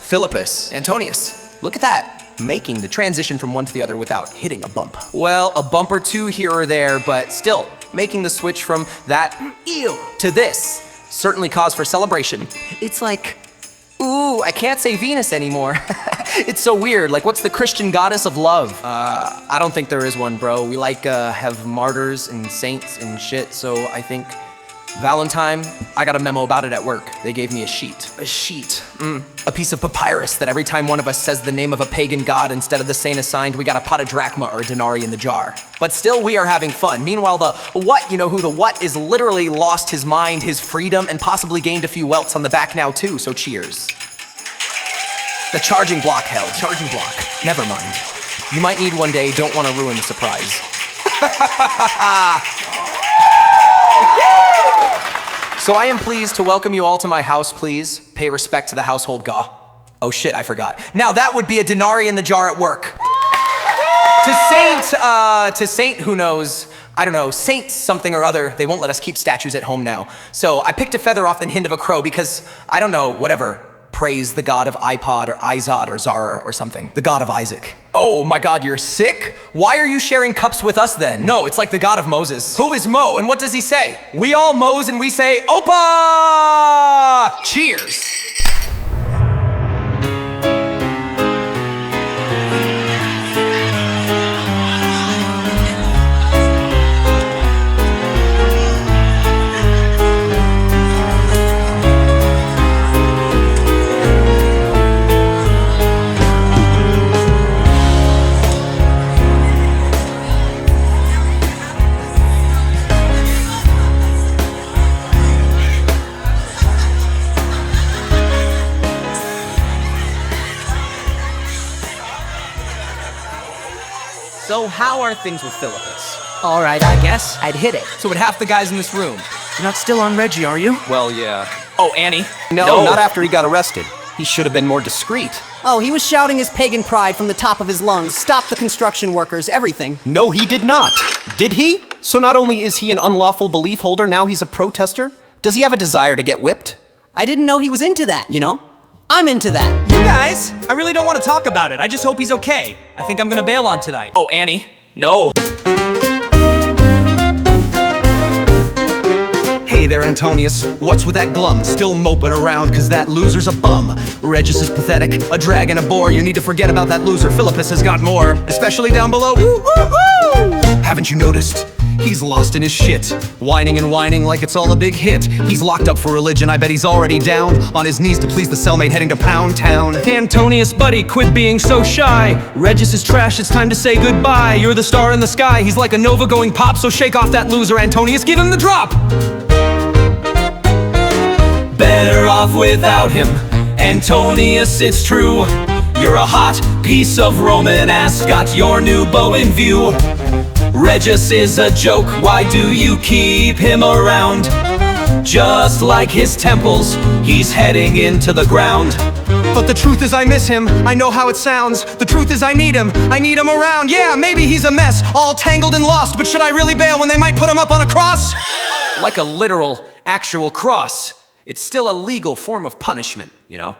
Philippus, Antonius. Look at that. Making the transition from one to the other without hitting a bump. Well, a bump or two here or there, but still, making the switch from that ew to this certainly cause for celebration. It's like, ooh, I can't say Venus anymore. It's so weird. Like, what's the Christian goddess of love? I don't think there is one, bro. We have martyrs and saints and shit, so I think Valentine, I got a memo about it at work. They gave me a sheet. A sheet? A piece of papyrus that every time one of us says the name of a pagan god instead of the saint assigned, we got a pot of drachma or a denarii in the jar. But still, we are having fun. Meanwhile, the what, you know who the what is literally lost his mind, his freedom, and possibly gained a few welts on the back now too, so cheers. The charging block held. Charging block. Never mind. You might need one day, don't want to ruin the surprise. So I am pleased to welcome you all to my house, please. Pay respect to the household gaw. Oh shit, I forgot. Now that would be a denarii in the jar at work. To Saint who knows, I don't know, Saint something or other, they won't let us keep statues at home now. So I picked a feather off the hind of a crow because, I don't know, whatever. Praise the god of iPod or Izod or Zara or something. The god of Isaac. Oh my god, you're sick? Why are you sharing cups with us then? No, it's like the god of Moses. Who is Mo and what does he say? We all Mose and we say, Opa! Cheers! So how are things with Philippus? All right, I guess. I'd hit it. So would half the guys in this room. You're not still on Reggie, are you? Well, yeah. Oh, Annie? No, not after he got arrested. He should have been more discreet. Oh, he was shouting his pagan pride from the top of his lungs. Stop the construction workers, everything. No, he did not. Did he? So not only is he an unlawful belief holder, now he's a protester? Does he have a desire to get whipped? I didn't know he was into that, you know? I'm into that. You guys, I really don't want to talk about it. I just hope he's okay. I think I'm gonna bail on tonight. Oh, Annie? No. Hey there, Antonius. What's with that glum? Still moping around cause that loser's a bum. Regis is pathetic, a drag and a bore. You need to forget about that loser. Philippus has got more, especially down below. Woo, woo, woo! Haven't you noticed? He's lost in his shit, whining and whining like it's all a big hit. He's locked up for religion, I bet he's already down on his knees to please the cellmate heading to Pound Town. Antonius, buddy, quit being so shy. Regis is trash, it's time to say goodbye. You're the star in the sky, he's like a nova going pop. So shake off that loser, Antonius, give him the drop. Better off without him, Antonius, it's true. You're a hot piece of Roman ass, got your new bow in view. Regis is a joke, why do you keep him around? Just like his temples, he's heading into the ground. But the truth is I miss him, I know how it sounds. The truth is I need him around. Yeah, maybe he's a mess, all tangled and lost. But should I really bail when they might put him up on a cross? Like a literal, actual cross. It's still a legal form of punishment, you know?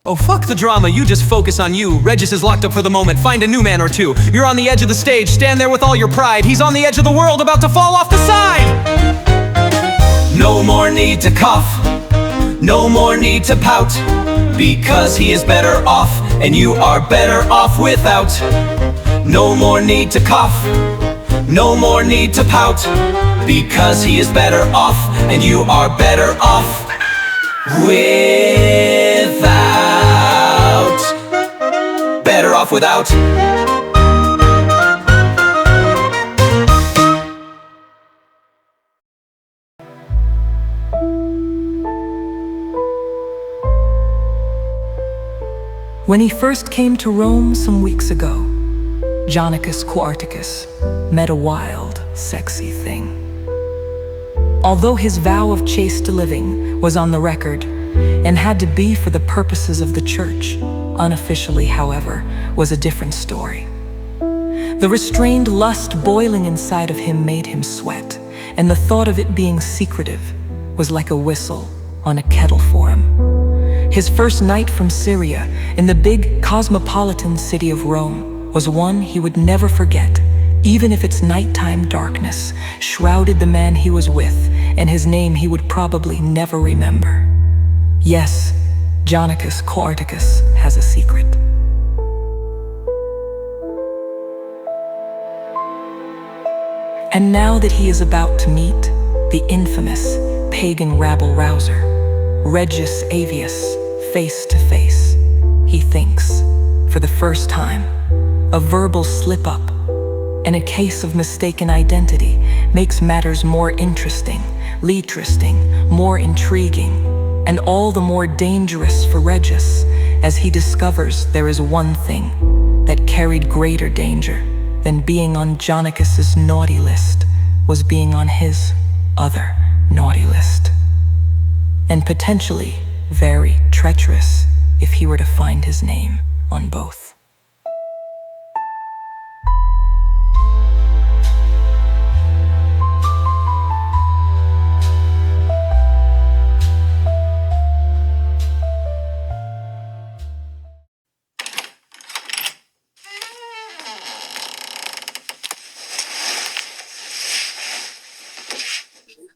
Oh, fuck the drama, you just focus on you. Regis is locked up for the moment, find a new man or two. You're on the edge of the stage, stand there with all your pride. He's on the edge of the world, about to fall off the side. No more need to cough, no more need to pout, because he is better off, and you are better off without. No more need to cough, no more need to pout, because he is better off, and you are better off without. Better off without. When he first came to Rome some weeks ago, Jonicus Quarticus met a wild, sexy thing. Although his vow of chaste living was on the record and had to be for the purposes of the church, unofficially, however, was a different story. The restrained lust boiling inside of him made him sweat, and the thought of it being secretive was like a whistle on a kettle for him. His first night from Syria, in the big cosmopolitan city of Rome, was one he would never forget, even if its nighttime darkness shrouded the man he was with, and his name he would probably never remember. Yes, Jonicus Coarticus has a secret. And now that he is about to meet the infamous pagan rabble-rouser, Regius Avius, face to face, he thinks, for the first time, a verbal slip-up and a case of mistaken identity makes matters more interesting, more intriguing, and all the more dangerous for Regius as he discovers there is one thing that carried greater danger than being on Jonicus's naughty list was being on his other naughty list. And potentially very treacherous if he were to find his name on both.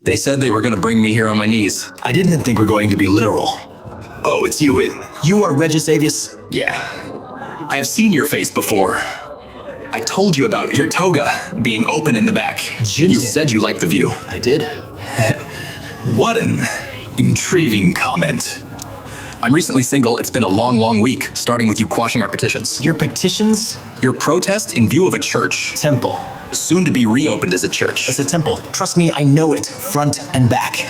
They said they were gonna bring me here on my knees. I didn't think we're going to be literal. Oh, it's you, you are Regius Avius? Yeah. I have seen your face before. I told you about your toga being open in the back. You said you liked the view. I did. What an intriguing comment. I'm recently single. It's been a long week, starting with you quashing our petitions. Your petitions? Your protest in view of a church. Temple. Soon to be reopened as a church. As a temple. Trust me, I know it, front and back.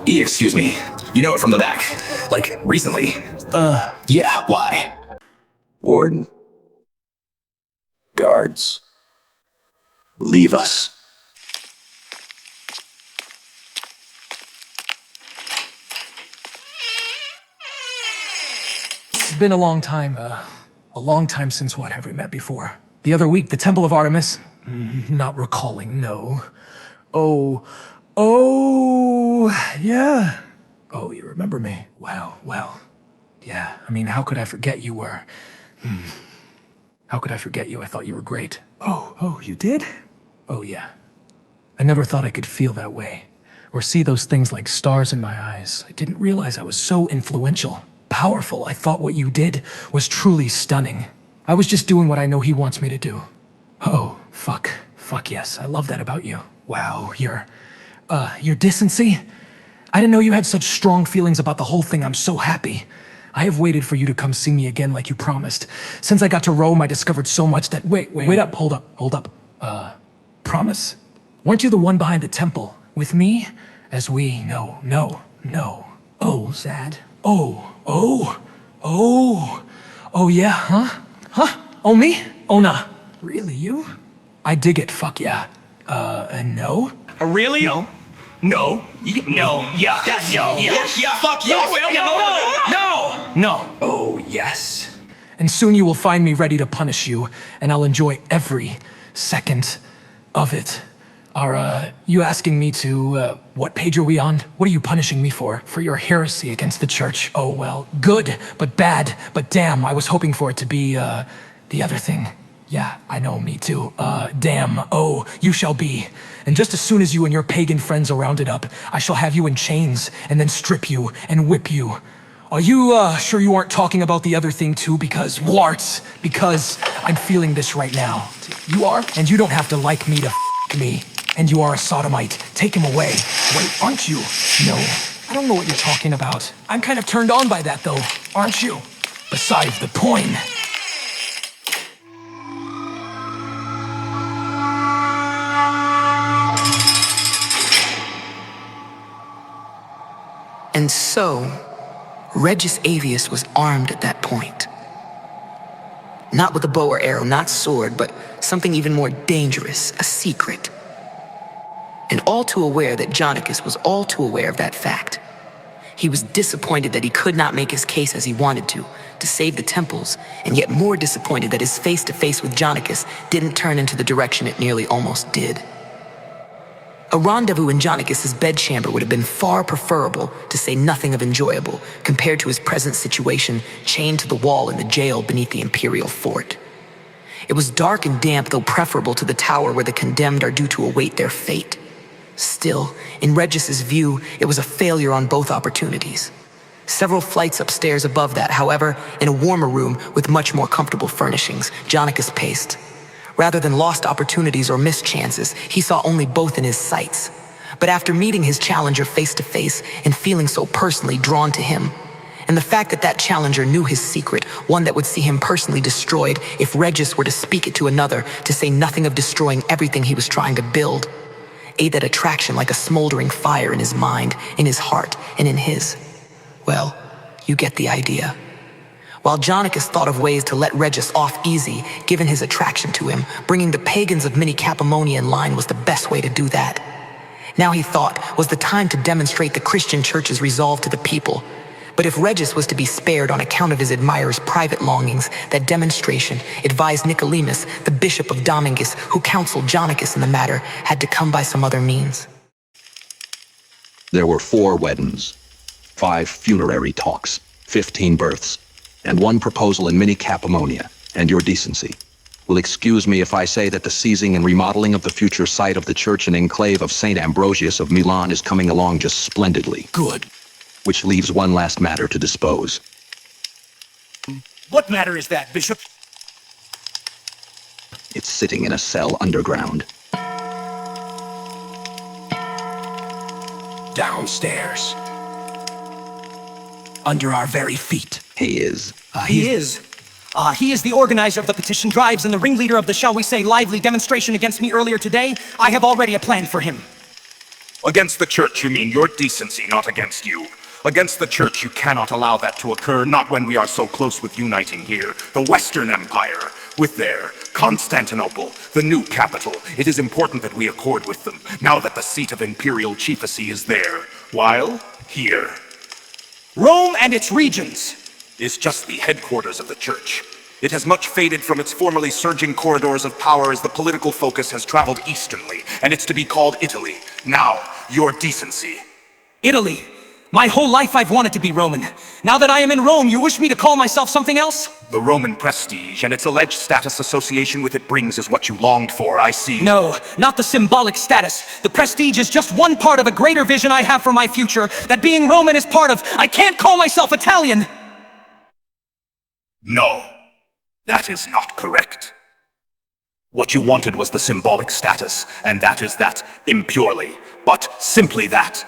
Excuse me. You know it from the back. Like, recently. Yeah, why? Warden. Guards. Leave us. It's been a long time since what have we met before? The other week, the Temple of Artemis? Not recalling, no. Oh, yeah. Oh, you remember me? Well, yeah. I mean, how could I forget you were? How could I forget you? I thought you were great. Oh, you did? Oh, yeah. I never thought I could feel that way, or see those things like stars in my eyes. I didn't realize I was so influential, powerful. I thought what you did was truly stunning. I was just doing what I know he wants me to do. Oh, fuck yes, I love that about you. Wow, your decency? I didn't know you had such strong feelings about the whole thing. I'm so happy. I have waited for you to come see me again like you promised. Since I got to Rome, I discovered so much that— Wait up, hold up. Promise? Weren't you the one behind the temple? With me? As we— No. Oh, sad. Oh, yeah, huh? Oh, me? Oh, nah. Really, you? I dig it, fuck yeah. No? Really? No. No. No. Yeah. No. Yeah. Fuck yes. No. Oh, yes. And soon you will find me ready to punish you, and I'll enjoy every second of it. Are, you asking me to, what page are we on? What are you punishing me for? For your heresy against the church. Oh, well, good, but bad, but damn, I was hoping for it to be, the other thing. Yeah, I know, me too. Damn, oh, you shall be. And just as soon as you and your pagan friends are rounded up, I shall have you in chains, and then strip you and whip you. Are you, sure you aren't talking about the other thing too? Because I'm feeling this right now. You are? And you don't have to like me to me. And you are a sodomite. Take him away. Wait, aren't you? No, I don't know what you're talking about. I'm kind of turned on by that though, aren't you? Besides the point. And so, Regius Avius was armed at that point. Not with a bow or arrow, not sword, but something even more dangerous, a secret. And all too aware that Jonicus was all too aware of that fact. He was disappointed that he could not make his case as he wanted to save the temples, and yet more disappointed that his face-to-face with Jonicus didn't turn into the direction it nearly almost did. A rendezvous in Jonicus's bedchamber would have been far preferable, to say nothing of enjoyable, compared to his present situation, chained to the wall in the jail beneath the imperial fort. It was dark and damp, though preferable to the tower where the condemned are due to await their fate. Still, in Regis's view, it was a failure on both opportunities. Several flights upstairs above that, however, in a warmer room with much more comfortable furnishings, Jonicus paced. Rather than lost opportunities or missed chances, he saw only both in his sights. But after meeting his challenger face to face and feeling so personally drawn to him, and the fact that that challenger knew his secret, one that would see him personally destroyed if Regis were to speak it to another, to say nothing of destroying everything he was trying to build, ate that attraction like a smoldering fire in his mind, in his heart, and in his. Well, you get the idea. While Jonicus thought of ways to let Regis off easy, given his attraction to him, bringing the pagans of Mini Capamonia in line was the best way to do that. Now he thought was the time to demonstrate the Christian Church's resolve to the people. But if Regis was to be spared on account of his admirer's private longings, that demonstration, advised Nicodemus, the bishop of Domingus, who counseled Jonicus in the matter, had to come by some other means. There were 4 weddings, 5 funerary talks, 15 births, and 1 proposal in Mini Capamonia, and your decency will excuse me if I say that the seizing and remodeling of the future site of the church and enclave of St. Ambrosius of Milan is coming along just splendidly. Good. Which leaves one last matter to dispose. What matter is that, Bishop? It's sitting in a cell underground. Downstairs. Under our very feet. He is. He is the organizer of the petition drives and the ringleader of the, shall we say, lively demonstration against me earlier today. I have already a plan for him. Against the church, you mean your decency, not against you. Against the church, you cannot allow that to occur, not when we are so close with uniting here, the Western Empire, with their Constantinople, the new capital. It is important that we accord with them, now that the seat of imperial chieftaincy is there, while here. Rome and its regions Is just the headquarters of the church. It has much faded from its formerly surging corridors of power as the political focus has traveled easternly, and it's to be called Italy. Now, your decency. Italy. My whole life I've wanted to be Roman. Now that I am in Rome, you wish me to call myself something else? The Roman prestige and its alleged status association with it brings is what you longed for, I see. No, not the symbolic status. The prestige is just one part of a greater vision I have for my future, that being Roman is part of. I can't call myself Italian! No, that is not correct. What you wanted was the symbolic status, and that is that, impurely, but simply that.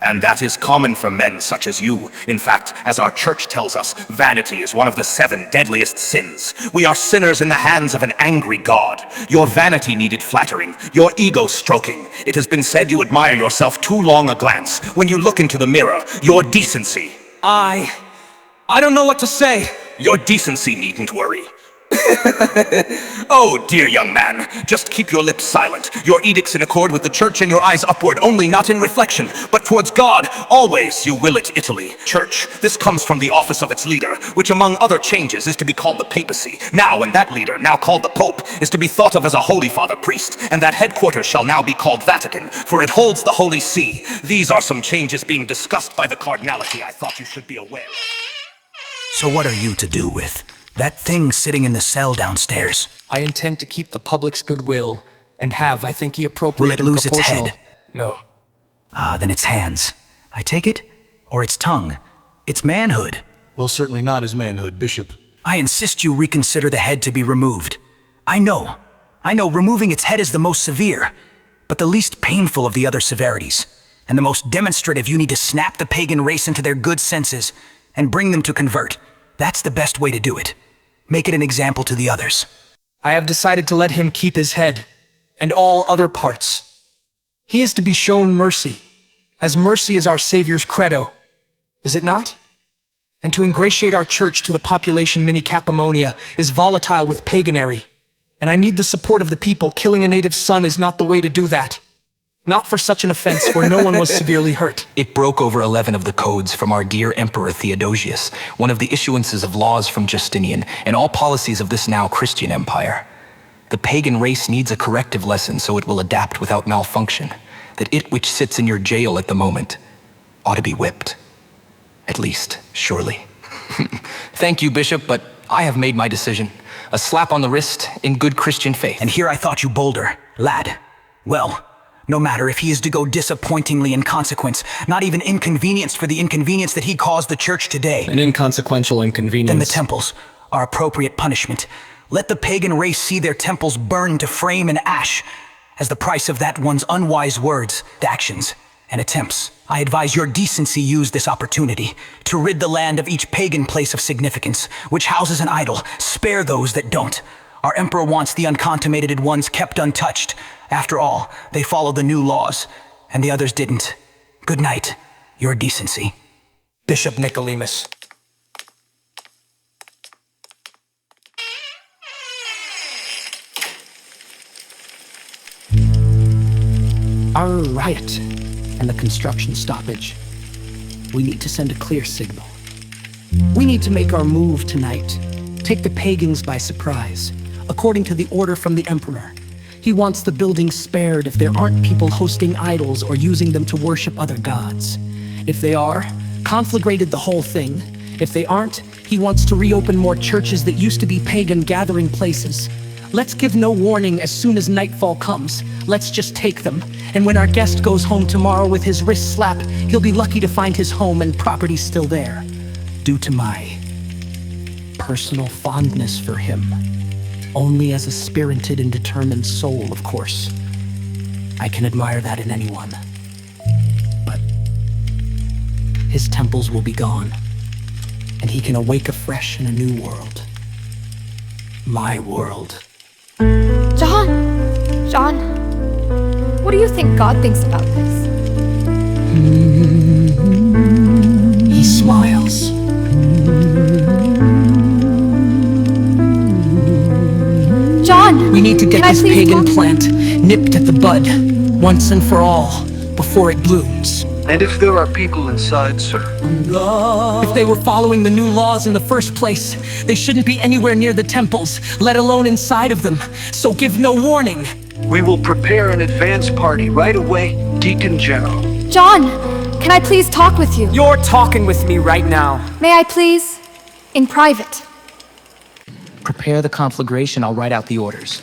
And that is common for men such as you. In fact, as our church tells us, vanity is one of the 7 deadliest sins. We are sinners in the hands of an angry God. Your vanity needed flattering, your ego stroking. It has been said you admire yourself too long a glance. When you look into the mirror, your decency. I don't know what to say. Your decency needn't worry. Oh, dear young man, just keep your lips silent, your edicts in accord with the church and your eyes upward only, not in reflection, but towards God. Always you will it, Italy. Church, this comes from the office of its leader, which among other changes is to be called the papacy. Now, and that leader, now called the Pope, is to be thought of as a Holy Father priest, and that headquarters shall now be called Vatican, for it holds the Holy See. These are some changes being discussed by the cardinality I thought you should be aware of. So what are you to do with that thing sitting in the cell downstairs? I intend to keep the public's goodwill, and have, I think, the appropriate Will it lose and its proportional... head? No. Then its hands. I take it? Or its tongue? Its manhood? Well, certainly not his manhood, Bishop. I insist you reconsider the head to be removed. I know, removing its head is the most severe, but the least painful of the other severities, and the most demonstrative. You need to snap the pagan race into their good senses and bring them to convert. That's the best way to do it. Make it an example to the others. I have decided to let him keep his head, and all other parts. He is to be shown mercy, as mercy is our Savior's credo. Is it not? And to ingratiate our church to the population Mini Capamonia is volatile with paganary, and I need the support of the people. Killing a native son is not the way to do that. Not for such an offense where no one was severely hurt. It broke over 11 of the codes from our dear Emperor Theodosius, one of the issuances of laws from Justinian, and all policies of this now Christian empire. The pagan race needs a corrective lesson so it will adapt without malfunction. That it which sits in your jail at the moment ought to be whipped. At least, surely. Thank you, Bishop, but I have made my decision. A slap on the wrist in good Christian faith. And here I thought you bolder, lad. Well, no matter if he is to go disappointingly in consequence, not even inconvenienced for the inconvenience that he caused the church today. An inconsequential inconvenience. Then the temples are appropriate punishment. Let the pagan race see their temples burn to frame and ash as the price of that one's unwise words, actions, and attempts. I advise your decency use this opportunity to rid the land of each pagan place of significance, which houses an idol. Spare those that don't. Our emperor wants the uncontaminated ones kept untouched. After all, they followed the new laws, and the others didn't. Good night, your decency. Bishop Nicodemus. Our riot and the construction stoppage. We need to send a clear signal. We need to make our move tonight. Take the pagans by surprise, according to the order from the Emperor. He wants the buildings spared if there aren't people hosting idols or using them to worship other gods. If they are, conflagrated the whole thing. If they aren't, he wants to reopen more churches that used to be pagan gathering places. Let's give no warning as soon as nightfall comes. Let's just take them. And when our guest goes home tomorrow with his wrist slapped, he'll be lucky to find his home and property still there. Due to my personal fondness for him. Only as a spirited and determined soul, of course. I can admire that in anyone. But his temples will be gone, and he can awake afresh in a new world. My world. John, what do you think God thinks about this? He smiles. John! We need to get this pagan plant nipped at the bud, once and for all, before it blooms. And if there are people inside, sir? If they were following the new laws in the first place, they shouldn't be anywhere near the temples, let alone inside of them. So give no warning. We will prepare an advance party right away, Deacon General. John, can I please talk with you? You're talking with me right now. May I please? In private. Prepare the conflagration, I'll write out the orders.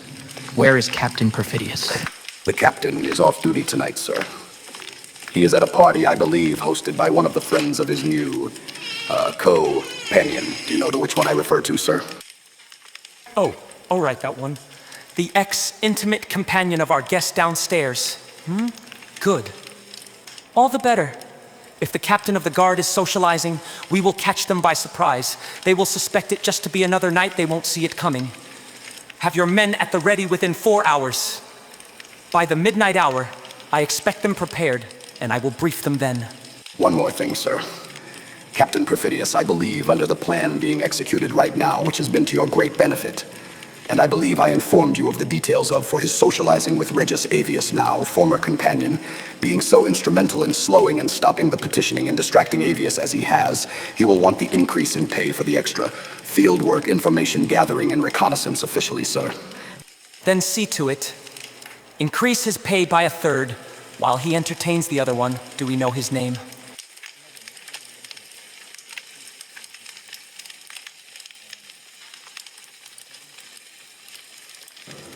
Where is Captain Perfidious? The captain is off duty tonight, sir. He is at a party, I believe, hosted by one of the friends of his new, co-companion. Do you know to which one I refer to, sir? Oh, all right, that one. The ex-intimate companion of our guest downstairs. Good. All the better. If the captain of the guard is socializing, we will catch them by surprise. They will suspect it just to be another night, they won't see it coming. Have your men at the ready within 4 hours. By the midnight hour, I expect them prepared, and I will brief them then. One more thing, sir. Captain Perfidious, I believe, under the plan being executed right now, which has been to your great benefit, and I believe I informed you of the details of for his socializing with Regis Avius now, former companion, being so instrumental in slowing and stopping the petitioning and distracting Avius as he has, he will want the increase in pay for the extra fieldwork, information gathering, and reconnaissance officially, sir. Then see to it. Increase his pay by 1/3, while he entertains the other one. Do we know his name?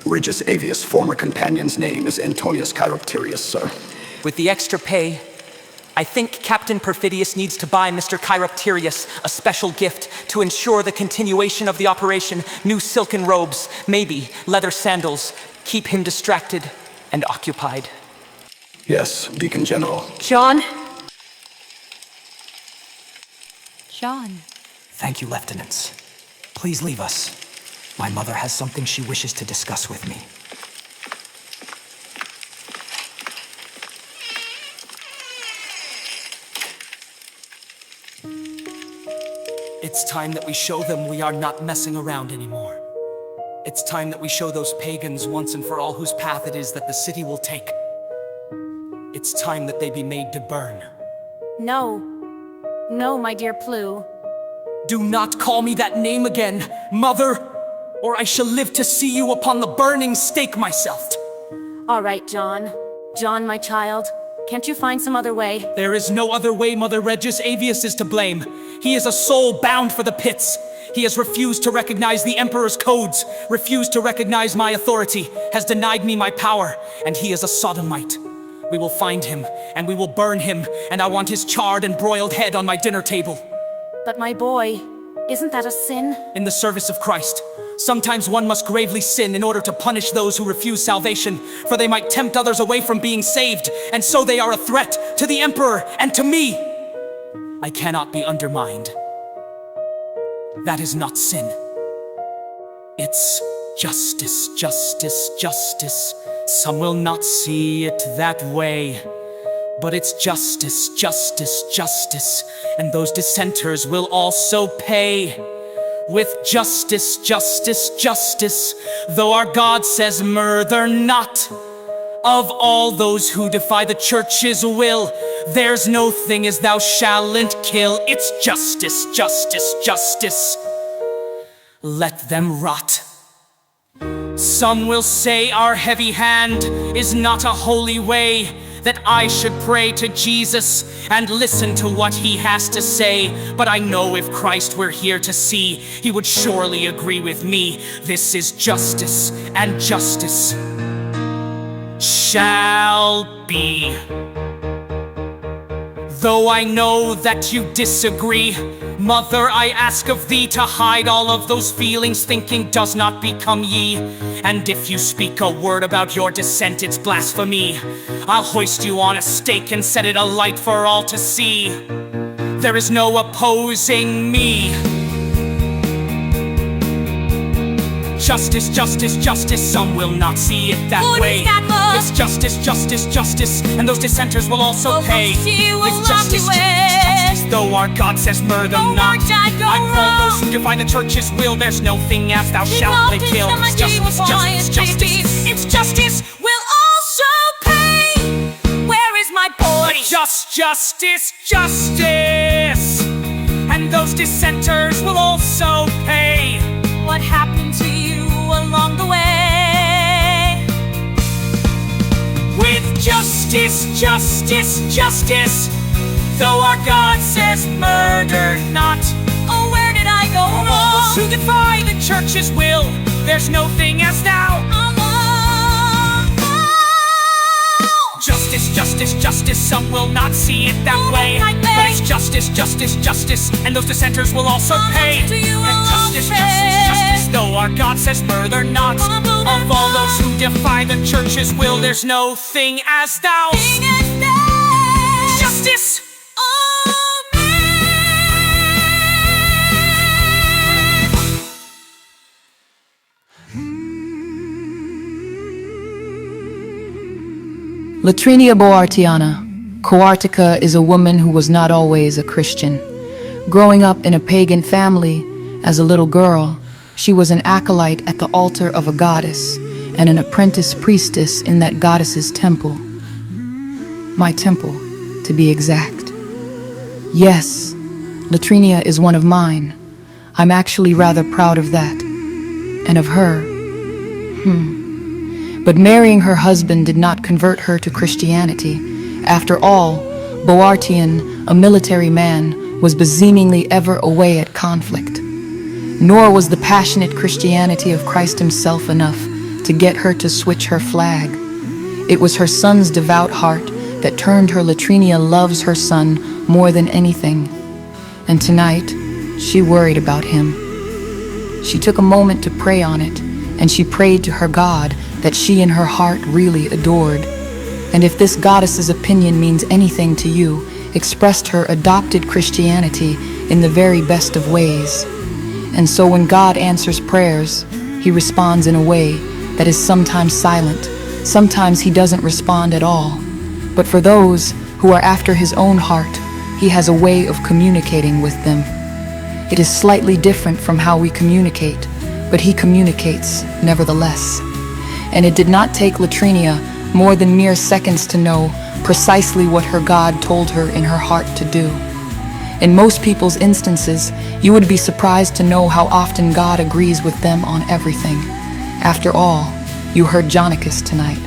Regis Avius' former companion's name is Antonius Chiropterius, sir. With the extra pay, I think Captain Perfidious needs to buy Mr. Chiropterius a special gift to ensure the continuation of the operation. New silken robes, maybe leather sandals. Keep him distracted and occupied. Yes, Deacon General. John? Thank you, Lieutenants. Please leave us. My mother has something she wishes to discuss with me. It's time that we show them we are not messing around anymore. It's time that we show those pagans once and for all whose path it is that the city will take. It's time that they be made to burn. No. No, my dear Plu. Do not call me that name again, Mother! or I shall live to see you upon the burning stake myself. All right, John. John, my child, can't you find some other way? There is no other way. Mother Regis Avius is to blame. He is a soul bound for the pits. He has refused to recognize the Emperor's codes, refused to recognize my authority, has denied me my power, and he is a sodomite. We will find him, and we will burn him, and I want his charred and broiled head on my dinner table. But my boy, isn't that a sin? In the service of Christ, sometimes one must gravely sin in order to punish those who refuse salvation, for they might tempt others away from being saved, and so they are a threat to the Emperor and to me. I cannot be undermined. That is not sin. It's justice, justice, justice. Some will not see it that way, but it's justice, justice, justice, and those dissenters will also pay with justice, justice, justice, though our God says murder not. Of all those who defy the church's will, there's no thing as thou shalt kill. It's justice, justice, justice. Let them rot. Some will say our heavy hand is not a holy way, that I should pray to Jesus and listen to what he has to say. But I know if Christ were here to see, he would surely agree with me. This is justice, and justice shall be. Though I know that you disagree, Mother, I ask of thee to hide all of those feelings, thinking does not become ye. And if you speak a word about your dissent, it's blasphemy. I'll hoist you on a stake and set it alight for all to see. There is no opposing me. Justice, justice, justice, some will not see it that way. It's justice, justice, justice, and those dissenters will also pay. It's justice, justice, though our God says murder not. I call those who defy the church's will, there's no thing as thou shalt kill. It's justice, justice, justice. It's justice will also pay. Where is my boy? Just justice, justice, and those dissenters will also pay. What happened to you along the way? With justice, justice, justice, though our God says murder not. Oh, where did I go wrong? Those who defy the church's will, there's no thing as thou. Justice, justice, justice, some will not see it that way. But it's justice, justice, justice, and those dissenters will also pay. And justice, justice, justice, though our God says murder not. Of all those who defy the church's will, there's no thing as thou. Justice. Latrinia Boartiana, Coartica, is a woman who was not always a Christian. Growing up in a pagan family, as a little girl, she was an acolyte at the altar of a goddess and an apprentice priestess in that goddess's temple. My temple, to be exact. Yes, Latrinia is one of mine. I'm actually rather proud of that. And of her. But marrying her husband did not convert her to Christianity. After all, Boartian, a military man, was beseemingly ever away at conflict. Nor was the passionate Christianity of Christ himself enough to get her to switch her flag. It was her son's devout heart that turned her. Latrinia loves her son more than anything. And tonight, she worried about him. She took a moment to pray on it, and she prayed to her God that she in her heart really adored. And if this goddess's opinion means anything to you, expressed her adopted Christianity in the very best of ways. And so when God answers prayers, he responds in a way that is sometimes silent, sometimes he doesn't respond at all. But for those who are after his own heart, he has a way of communicating with them. It is slightly different from how we communicate, but he communicates nevertheless. And it did not take Latrinia more than mere seconds to know precisely what her God told her in her heart to do. In most people's instances, you would be surprised to know how often God agrees with them on everything. After all, you heard Jonicus tonight.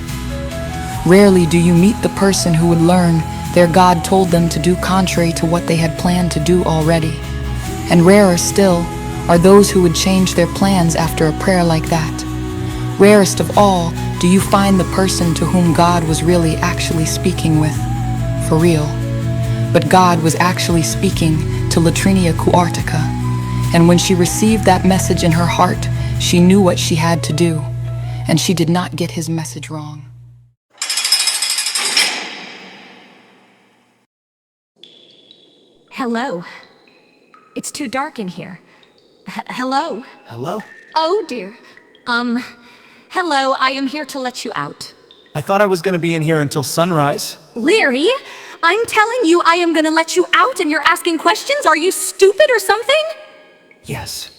Rarely do you meet the person who would learn their God told them to do contrary to what they had planned to do already. And rarer still are those who would change their plans after a prayer like that. Rarest of all do you find the person to whom God was really actually speaking with, for real. But God was actually speaking to Latrinia Quartica, and when she received that message in her heart, she knew what she had to do, and she did not get his message wrong. Hello. It's too dark in here. Hello? Hello? Oh dear. Hello, I am here to let you out. I thought I was gonna be in here until sunrise. Leary, I'm telling you I am gonna let you out and you're asking questions? Are you stupid or something? Yes.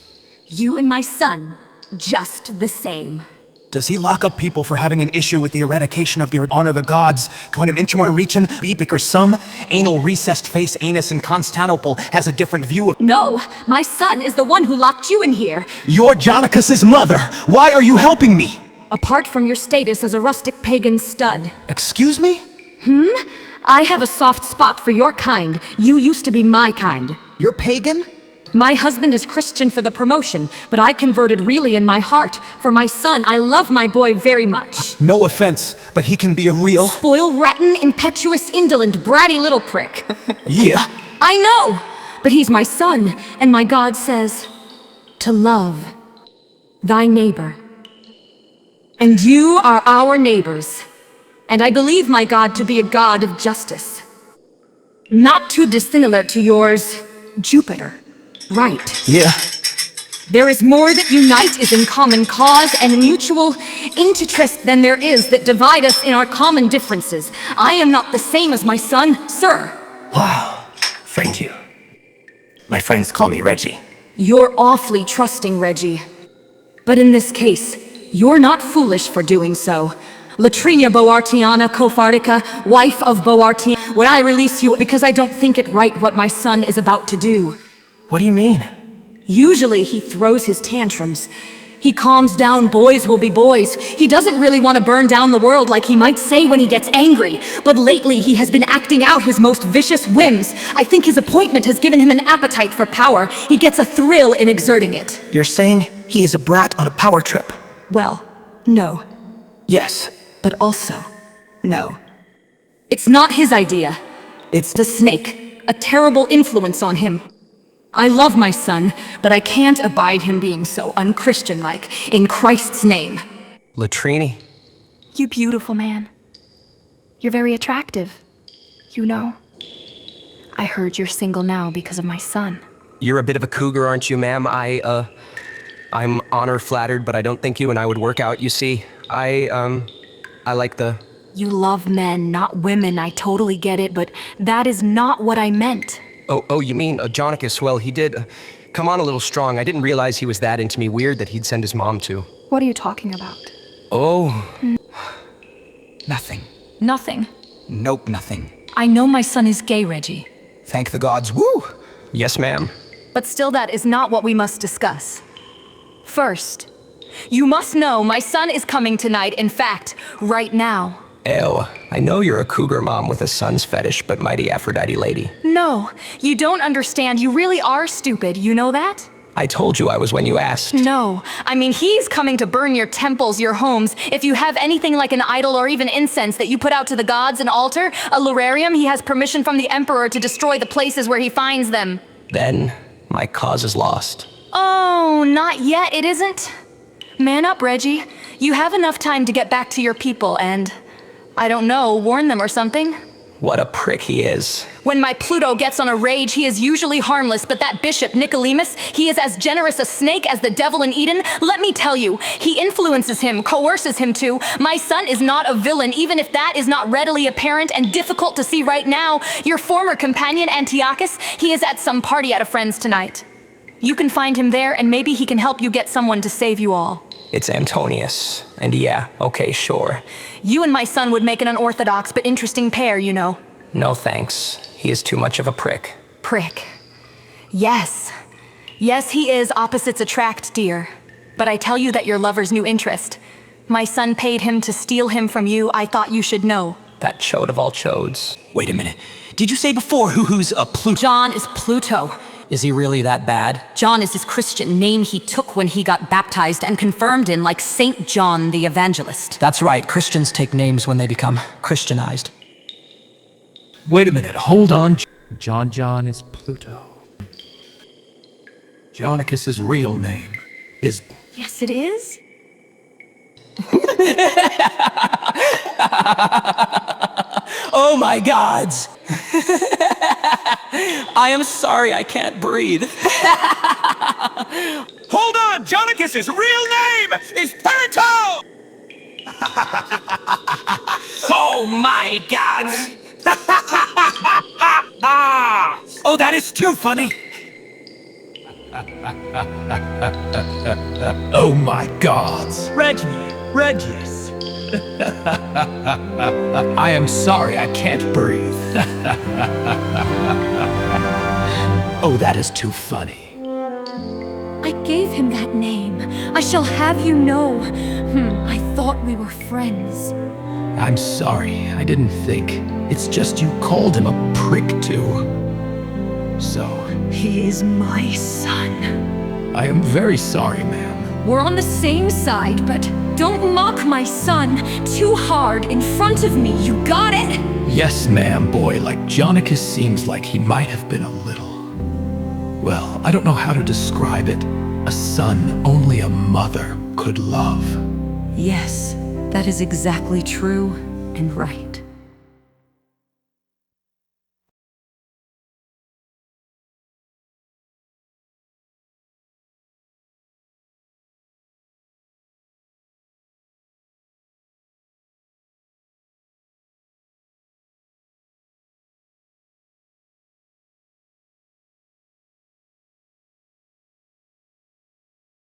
You and my son, just the same. Does he lock up people for having an issue with the eradication of your honor the gods? Going an inch more region, Beepic or some anal recessed face anus in Constantinople has a different view of— No, my son is the one who locked you in here. You're Jonicus's mother. Why are you helping me? Apart from your status as a rustic pagan stud. Excuse me? I have a soft spot for your kind. You used to be my kind. You're pagan? My husband is Christian for the promotion, but I converted really in my heart. For my son, I love my boy very much. No offense, but he can be a real— Spoiled, rotten, impetuous, indolent, bratty little prick. Yeah. I know, but he's my son, and my God says to love thy neighbor. And you are our neighbors. And I believe my God to be a God of justice. Not too dissimilar to yours, Jupiter. Right. Yeah. There is more that unite is in common cause and mutual interest than there is that divide us in our common differences. I am not the same as my son, sir. Wow. Thank you. My friends call me Reggie. You're awfully trusting, Reggie. But in this case, you're not foolish for doing so. Latrinia Boartiana Cofardica, wife of Boartiana, would I release you because I don't think it right what my son is about to do. What do you mean? Usually he throws his tantrums. He calms down, boys will be boys. He doesn't really want to burn down the world like he might say when he gets angry. But lately he has been acting out his most vicious whims. I think his appointment has given him an appetite for power. He gets a thrill in exerting it. You're saying he is a brat on a power trip? Well, no. Yes. But also, no. It's not his idea. It's the snake. A terrible influence on him. I love my son, but I can't abide him being so unchristian-like. In Christ's name. Latrini. You beautiful man. You're very attractive. You know, I heard you're single now because of my son. You're a bit of a cougar, aren't you, ma'am? I'm honor flattered, but I don't think you and I would work out, you see. I like the... You love men, not women. I totally get it, but that is not what I meant. Oh, you mean Jonicus? Well, he did come on a little strong. I didn't realize he was that into me. Weird that he'd send his mom to. What are you talking about? Oh. Nothing. Nothing. Nope, nothing. I know my son is gay, Reggie. Thank the gods. Woo! Yes, ma'am. But still, that is not what we must discuss. First, you must know my son is coming tonight, in fact, right now. Ew. I know you're a cougar mom with a son's fetish, but mighty Aphrodite lady. No, you don't understand. You really are stupid. You know that? I told you I was when you asked. No, I mean, he's coming to burn your temples, your homes. If you have anything like an idol or even incense that you put out to the gods, an altar, a lurarium, he has permission from the emperor to destroy the places where he finds them. Then, my cause is lost. Oh, not yet, it isn't. Man up, Reggie. You have enough time to get back to your people and, I don't know, warn them or something. What a prick he is. When my Pluto gets on a rage, he is usually harmless, but that bishop, Nicodemus, he is as generous a snake as the devil in Eden. Let me tell you, he influences him, coerces him to. My son is not a villain, even if that is not readily apparent and difficult to see right now. Your former companion, Antiochus, he is at some party at a friend's tonight. You can find him there, and maybe he can help you get someone to save you all. It's Antonius. And yeah, okay, sure. You and my son would make an unorthodox but interesting pair, you know. No thanks. He is too much of a prick. Prick. Yes. Yes, he is. Opposites attract, dear. But I tell you that your lover's new interest. My son paid him to steal him from you. I thought you should know. That chode of all chodes. Wait a minute. Did you say before who's a Pluto? John is Pluto. Is he really that bad? John is his Christian name he took when he got baptized and confirmed in, like Saint John the Evangelist. That's right, Christians take names when they become Christianized. Wait a minute, hold on. John is Pluto. Jonicus's real name is... Yes, it is? Oh my gods! I am sorry, I can't breathe. Hold on! Jonicus's real name is Pluto! Oh my god! Oh, that is too funny! Oh my gods. Regis. I am sorry, I can't breathe. Oh, that is too funny. I gave him that name. I shall have you know. I thought we were friends. I'm sorry, I didn't think. It's just you called him a prick too. So... He is my son. I am very sorry, ma'am. We're on the same side, but don't mock my son too hard in front of me, you got it? Yes, ma'am, boy, like Jonicus seems like he might have been a little... Well, I don't know how to describe it. A son only a mother could love. Yes, that is exactly true and right.